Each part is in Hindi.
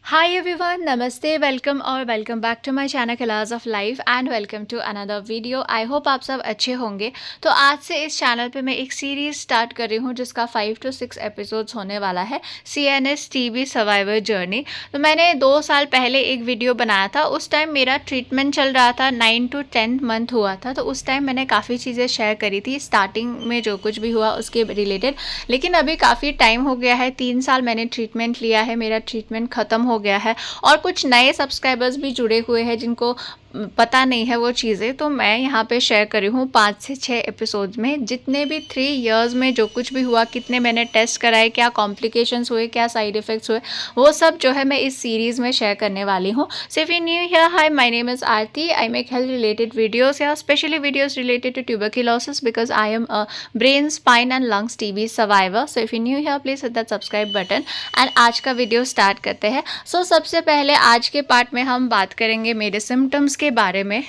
हाय एवरीवन, नमस्ते, वेलकम और welcome back to my channel colours of life and welcome to another video. I hope आप सब अच्छे होंगे। तो आज से इस चैनल पे मैं एक सीरीज़ स्टार्ट कर रही हूँ जिसका 5 to 6 एपिसोड्स होने वाला है, CNS TB सर्वाइवर जर्नी। तो मैंने 2 साल पहले एक वीडियो बनाया था। उस टाइम मेरा ट्रीटमेंट चल रहा था, 9 to 10 मंथ हुआ था। तो उस टाइम मैंने काफ़ी चीज़ें शेयर करी थी स्टार्टिंग में जो कुछ भी हुआ उसके रिलेटेड। लेकिन अभी काफ़ी टाइम हो गया है, 3 साल मैंने ट्रीटमेंट लिया है, मेरा ट्रीटमेंट ख़त्म हो गया है और कुछ नए सब्सक्राइबर्स भी जुड़े हुए हैं जिनको पता नहीं है वो चीज़ें। तो मैं यहाँ पे शेयर करी हूँ 5 से 6 एपिसोड्स में जितने भी 3 इयर्स में जो कुछ भी हुआ, कितने मैंने टेस्ट कराए, क्या कॉम्प्लिकेशंस हुए, क्या साइड इफ़ेक्ट्स हुए, वो सब जो है मैं इस सीरीज़ में शेयर करने वाली हूँ। So if you new here, hi, my name is Aarti. I make health related videos या specially videos related to tuberculosis because I am a brain, spine and lungs TB survivor. So if you new here, please hit that subscribe button and आज का वीडियो स्टार्ट करते हैं। सो सबसे पहले आज के पार्ट में हम बात करेंगे मेरे सिम्टम्स के बारे में।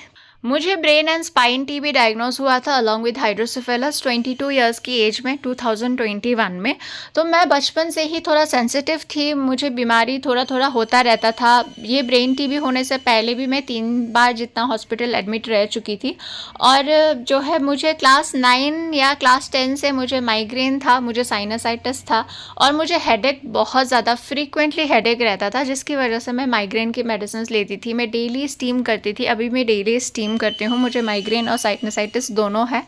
मुझे brain and spine TB diagnose हुआ था अलॉन्ग विद हाइड्रोसेफेलस 22 इयर्स की एज में 2021 में। तो मैं बचपन से ही थोड़ा सेंसिटिव थी, मुझे बीमारी थोड़ा थोड़ा होता रहता था। ये ब्रेन TB होने से पहले भी मैं 3 बार जितना हॉस्पिटल एडमिट रह चुकी थी। और जो है मुझे क्लास 9 या क्लास 10 से मुझे माइग्रेन था, मुझे साइनसाइटिस था और मुझे हेडेक बहुत ज़्यादा फ्रीक्वेंटली हेडेक रहता था, जिसकी वजह से मैं माइग्रेन की मेडिसिन लेती थी। मैं डेली स्टीम करती थी, अभी मैं डेली स्टीम करती हूँ, मुझे माइग्रेन और साइनसाइटिस दोनों है।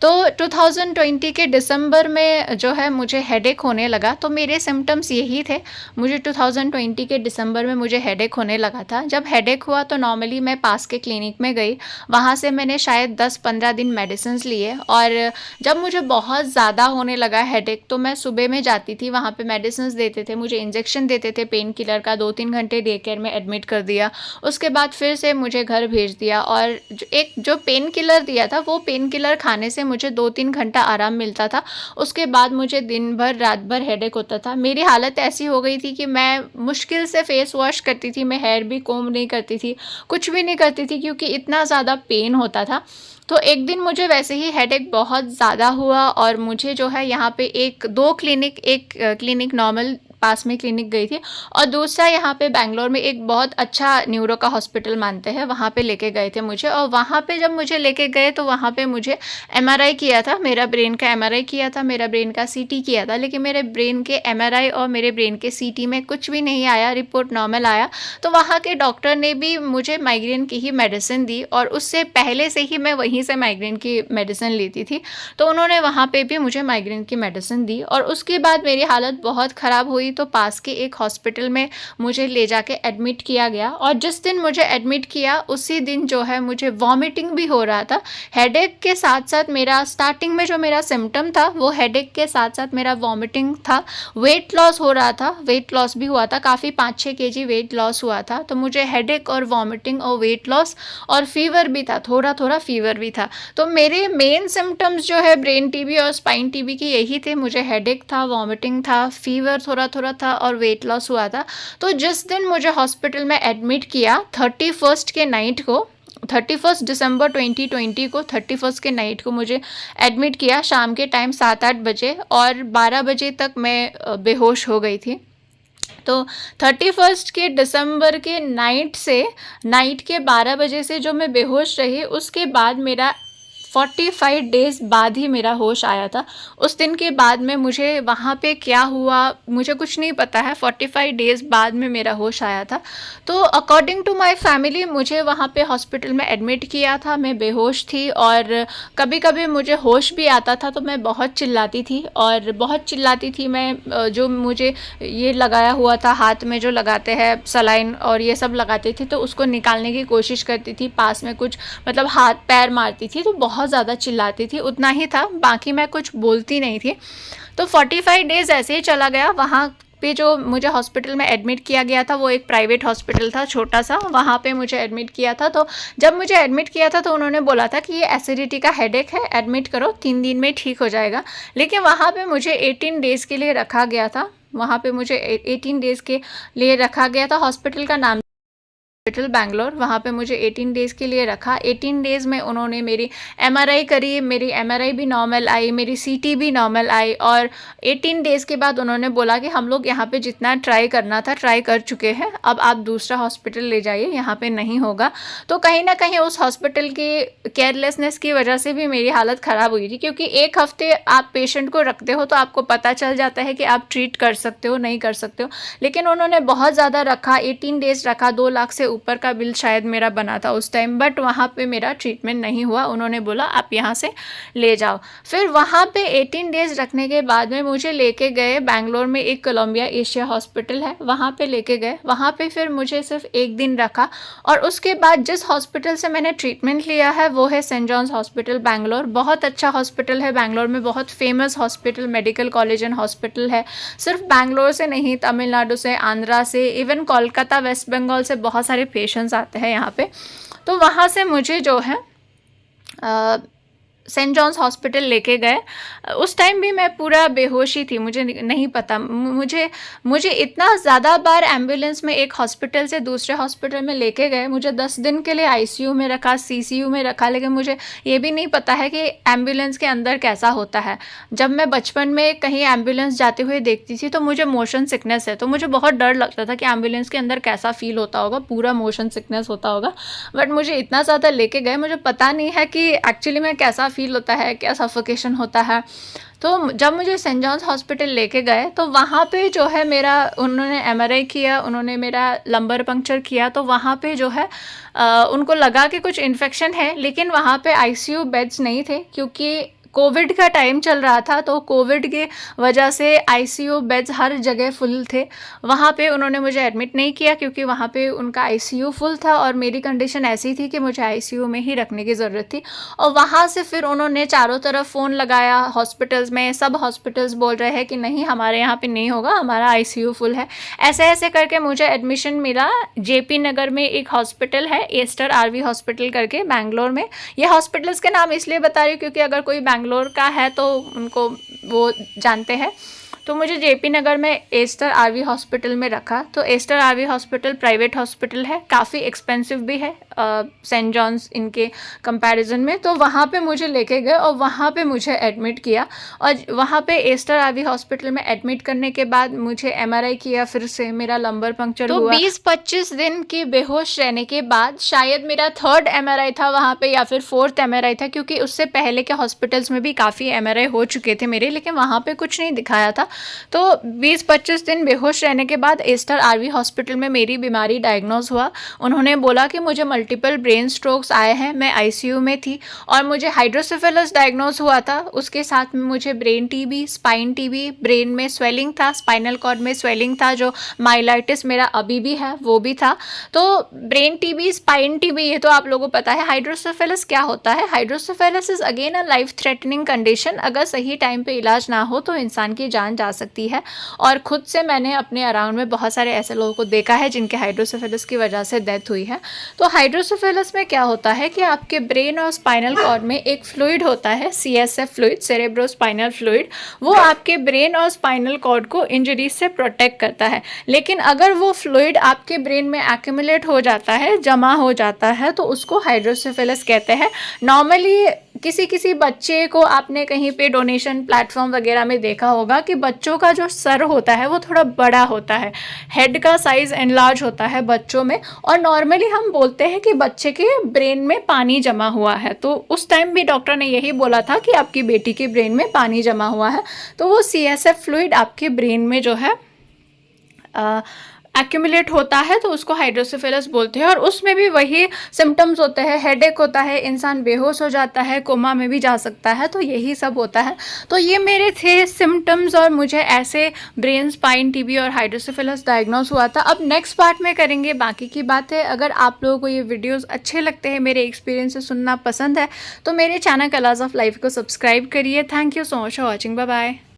तो 2020 के दिसंबर में जो है मुझे हेडेक होने लगा। तो मेरे सिम्टम्स यही थे, मुझे 2020 के दिसंबर में मुझे हेडेक होने लगा था। जब हेडेक हुआ तो नॉर्मली मैं पास के क्लिनिक में गई, वहाँ से मैंने शायद 10-15 दिन मेडिसिन लिए। और जब मुझे बहुत ज़्यादा होने लगा हेडेक तो मैं सुबह में जाती थी, वहाँ पे मेडिसिन देते थे, मुझे इंजेक्शन देते थे पेन किलर का, 2-3 घंटे डे केयर में एडमिट कर दिया। उसके बाद फिर से मुझे घर भेज दिया और जो पेन किलर दिया था वो पेन किलर खाने से मुझे 2-3 घंटा आराम मिलता था। उसके बाद मुझे दिन भर रात भर हेडेक होता था। मेरी हालत ऐसी हो गई थी कि मैं मुश्किल से फेस वॉश करती थी, मैं हेयर भी कोम नहीं करती थी, कुछ भी नहीं करती थी क्योंकि इतना ज़्यादा पेन होता था। तो एक दिन मुझे वैसे ही हेडेक बहुत ज़्यादा हुआ और मुझे जो है यहाँ पे एक क्लिनिक नॉर्मल पास में क्लिनिक गई थी और दूसरा यहाँ पे बैंगलोर में एक बहुत अच्छा न्यूरो का हॉस्पिटल मानते हैं, वहाँ पे लेके गए थे मुझे। और वहाँ पे जब मुझे लेके गए तो वहाँ पे मुझे MRI किया था, मेरा ब्रेन का MRI किया था, मेरा ब्रेन का CT किया था। लेकिन मेरे ब्रेन के MRI और मेरे ब्रेन के CT में कुछ भी नहीं आया, रिपोर्ट नॉर्मल आया। तो वहाँ के डॉक्टर ने भी मुझे माइग्रेन की ही मेडिसिन दी और उससे पहले से ही मैं वहीं से माइग्रेन की मेडिसिन लेती थी, तो उन्होंने वहाँ पे भी मुझे माइग्रेन की मेडिसिन दी। और उसके बाद मेरी हालत बहुत ख़राब हुई तो पास के एक हॉस्पिटल में मुझे ले जाके एडमिट किया गया। और जिस दिन मुझे एडमिट किया उसी दिन जो है मुझे वॉमिटिंग भी हो रहा था। हेडेक के साथ साथ मेरा स्टार्टिंग में जो मेरा सिम्टम था वो हेडेक के साथ साथ मेरा वॉमिटिंग था। वेट लॉस हो रहा था, वेट लॉस भी हुआ था, काफ़ी 5-6 kg वेट लॉस हुआ था। तो मुझे हेडेक और वॉमिटिंग और वेट लॉस और फीवर भी था, थोड़ा थोड़ा फीवर भी था। तो मेरे मेन सिम्टम्स जो है ब्रेन TB और स्पाइन TB की यही थे, मुझे हेडेक था, वॉमिटिंग था, फीवर थोड़ा थोड़ा था और वेट लॉस हुआ था। तो जिस दिन मुझे हॉस्पिटल में एडमिट किया 31st के नाइट को, 31 दिसंबर 2020 को 31 के नाइट को मुझे एडमिट किया शाम के टाइम 7-8 बजे और 12 बजे तक मैं बेहोश हो गई थी। तो 31 के दिसंबर के नाइट के 12 बजे से जो मैं बेहोश रही, उसके बाद मेरा 45 डेज़ बाद ही मेरा होश आया था। उस दिन के बाद में मुझे वहाँ पे क्या हुआ मुझे कुछ नहीं पता है, 45 डेज़ बाद में मेरा होश आया था। तो अकॉर्डिंग टू माय फैमिली मुझे वहाँ पे हॉस्पिटल में एडमिट किया था, मैं बेहोश थी और कभी कभी मुझे होश भी आता था तो मैं बहुत चिल्लाती थी और बहुत चिल्लाती थी मैं। जो मुझे ये लगाया हुआ था हाथ में जो लगाते हैं सलाइन और ये सब लगाते थे तो उसको निकालने की कोशिश करती थी, पास में कुछ मतलब हाथ पैर मारती थी, तो बहुत ज़्यादा चिल्लाती थी, उतना ही था, बाकी मैं कुछ बोलती नहीं थी। तो 45 डेज़ ऐसे ही चला गया। वहाँ पे जो मुझे हॉस्पिटल में एडमिट किया गया था वो एक प्राइवेट हॉस्पिटल था छोटा सा, वहाँ पे मुझे एडमिट किया था। तो जब मुझे एडमिट किया था तो उन्होंने बोला था कि ये एसिडिटी का हेडेक है, एडमिट करो, 3 दिन में ठीक हो जाएगा। लेकिन वहाँ पे मुझे 18 डेज़ के लिए रखा गया था, वहाँ पे मुझे 18 डेज़ के लिए रखा गया था। हॉस्पिटल का नाम हॉस्पिटल बैंगलोर, वहाँ पे मुझे 18 डेज़ के लिए रखा। 18 डेज़ में उन्होंने मेरी एमआरआई करी, मेरी एमआरआई भी नॉर्मल आई, मेरी सीटी भी नॉर्मल आई, और 18 डेज़ के बाद उन्होंने बोला कि हम लोग यहाँ पे जितना ट्राई करना था ट्राई कर चुके हैं, अब आप दूसरा हॉस्पिटल ले जाइए, यहाँ पे नहीं होगा। तो कहीं ना कहीं उस हॉस्पिटल की केयरलेसनेस की वजह से भी मेरी हालत ख़राब हुई थी, क्योंकि एक हफ्ते आप पेशेंट को रखते हो तो आपको पता चल जाता है कि आप ट्रीट कर सकते हो नहीं कर सकते हो, लेकिन उन्होंने बहुत ज़्यादा रखा, 18 डेज़ रखा। 2 लाख से ऊपर का बिल शायद मेरा बना था उस टाइम, बट वहाँ पे मेरा ट्रीटमेंट नहीं हुआ। उन्होंने बोला आप यहाँ से ले जाओ। फिर वहाँ पे 18 डेज़ रखने के बाद में मुझे लेके गए बैंगलोर में, एक कोलंबिया एशिया हॉस्पिटल है, वहाँ पे लेके गए। वहाँ पे फिर मुझे सिर्फ 1 दिन रखा, और उसके बाद जिस हॉस्पिटल से मैंने ट्रीटमेंट लिया है वो है सेंट जॉन्स हॉस्पिटल बैंगलोर। बहुत अच्छा हॉस्पिटल है बैंगलोर में, बहुत famous hospital, medical college and hospital है। सिर्फ बैंगलोर से नहीं, तमिलनाडु से, आंध्रा से, इवन कोलकाता, वेस्ट बंगाल से बहुत सारे पेशेंट्स आते हैं यहाँ पे। तो वहाँ से मुझे जो है सेंट जॉन्स हॉस्पिटल लेके गए। उस टाइम भी मैं पूरा बेहोश ही थी, मुझे नहीं पता, मुझे इतना ज़्यादा बार एम्बुलेंस में एक हॉस्पिटल से दूसरे हॉस्पिटल में लेके गए। मुझे 10 दिन के लिए आईसीयू में रखा, सीसीयू में रखा, लेकिन मुझे ये भी नहीं पता है कि एम्बुलेंस के अंदर कैसा होता है। जब मैं बचपन में कहीं एम्बुलेंस जाते हुए देखती थी तो मुझे मोशन सिकनेस है, तो मुझे बहुत डर लगता था कि एम्बुलेंस के अंदर कैसा फील होता होगा, पूरा मोशन सिकनेस होता होगा। बट मुझे इतना ज़्यादा लेके गए, मुझे पता नहीं है कि एक्चुअली में कैसा फील होता है, क्या सफोकेशन होता है। तो जब मुझे सेंट जॉन्स हॉस्पिटल लेके गए तो वहाँ पे जो है मेरा, उन्होंने एमआरआई किया, उन्होंने मेरा लंबर पंक्चर किया। तो वहाँ पे जो है उनको लगा कि कुछ इन्फेक्शन है, लेकिन वहाँ पे आईसीयू बेड्स नहीं थे, क्योंकि कोविड का टाइम चल रहा था। तो कोविड के वजह से आईसीयू बेड्स हर जगह फुल थे। वहाँ पे उन्होंने मुझे एडमिट नहीं किया, क्योंकि वहाँ पे उनका आईसीयू फुल था और मेरी कंडीशन ऐसी थी कि मुझे आईसीयू में ही रखने की ज़रूरत थी। और वहाँ से फिर उन्होंने चारों तरफ फ़ोन लगाया हॉस्पिटल्स में, सब हॉस्पिटल्स बोल रहे हैं कि नहीं हमारे यहाँ पे नहीं होगा, हमारा आईसीयू फुल है। ऐसे ऐसे करके मुझे एडमिशन मिला। जेपी नगर में एक हॉस्पिटल है, एस्टर आरवी हॉस्पिटल करके, बैंगलोर में। ये हॉस्पिटल्स के नाम इसलिए बता रही हूँ क्योंकि अगर कोई बैंगलोर का है तो उनको वो जानते हैं। तो मुझे जेपी नगर में एस्टर आरवी हॉस्पिटल में रखा। तो Aster RV hospital private hospital है, काफ़ी एक्सपेंसिव भी है सेंट जॉन्स इनके कंपैरिजन में। तो वहाँ पे मुझे लेके गए और वहाँ पे मुझे एडमिट किया। और वहाँ पे एस्टर आरवी हॉस्पिटल में एडमिट करने के बाद मुझे एमआरआई किया, फिर से मेरा लंबर पंक्चर हुआ। 20-25 दिन की बेहोश रहने के बाद शायद मेरा 3rd एमआरआई था वहाँ पे, या फिर 4th एमआरआई था, क्योंकि उससे पहले के हॉस्पिटल्स में भी काफ़ी एमआरआई हो चुके थे मेरे, लेकिन वहाँ पे कुछ नहीं दिखाया था। तो 20-25 दिन बेहोश रहने के बाद एस्टर आरवी हॉस्पिटल में मेरी बीमारी डायग्नोज हुआ। उन्होंने बोला कि मुझे मल्टीपल ब्रेन स्ट्रोक्स आए हैं, मैं आईसीयू में थी, और मुझे हाइड्रोसेफेलस डायग्नोज हुआ था। उसके साथ में मुझे brain TB, spine TB, brain में स्वेलिंग था, स्पाइनल कॉर्ड में स्वेलिंग था, जो माइलाइटिस मेरा अभी भी है वो भी था। तो ब्रेन टीबी, स्पाइन टीबी, ये तो आप लोगों को पता है। हाइड्रोसेफेलस क्या होता है? Hydrocephalus is again a life threatening condition. अगर सही टाइम पे इलाज ना हो तो इंसान की जान जा सकती है। और खुद से मैंने अपने अराउंड में बहुत सारे ऐसे लोगों को देखा है जिनके हाइड्रोसेफेलस की वजह से डेथ हुई है। तो हाइड्रोसेफेलस में क्या होता है कि आपके ब्रेन और स्पाइनल कॉर्ड में एक फ्लूइड होता है, सीएसएफ फ्लूइड, सेरेब्रोस्पाइनल फ्लूइड। वो आपके ब्रेन और स्पाइनल कॉर्ड को इंजरी से प्रोटेक्ट करता है। लेकिन अगर वो फ्लूइड आपके ब्रेन में एक्यूमुलेट हो जाता है, जमा हो जाता है, तो उसको हाइड्रोसेफेलस कहते हैं। नॉर्मली किसी बच्चे को आपने कहीं पे डोनेशन प्लेटफॉर्म वगैरह में देखा होगा कि बच्चों का जो सर होता है वो थोड़ा बड़ा होता है, हेड का साइज़ एनलार्ज होता है बच्चों में, और नॉर्मली हम बोलते हैं कि बच्चे के ब्रेन में पानी जमा हुआ है। तो उस टाइम भी डॉक्टर ने यही बोला था कि आपकी बेटी के ब्रेन में पानी जमा हुआ है। तो वो सीएसएफ फ्लूइड आपके ब्रेन में जो है एक्यूमुलेट होता है, तो उसको हाइड्रोसेफेलस बोलते हैं। और उसमें भी वही सिम्टम्स होते हैं, हेडेक होता है, इंसान बेहोश हो जाता है, कोमा में भी जा सकता है, तो यही सब होता है। तो ये मेरे थे सिम्टम्स, और मुझे ऐसे ब्रेन, स्पाइन, टीबी और हाइड्रोसेफेलस डायग्नोस हुआ था। अब नेक्स्ट पार्ट में करेंगे बाकी की बातें। अगर आप लोगों को ये वीडियोज़ अच्छे लगते हैं, मेरे एक्सपीरियंस से सुनना पसंद है, तो मेरे चैनल कलर्स ऑफ लाइफ को सब्सक्राइब करिए। Thank you so much for watching. Bye bye.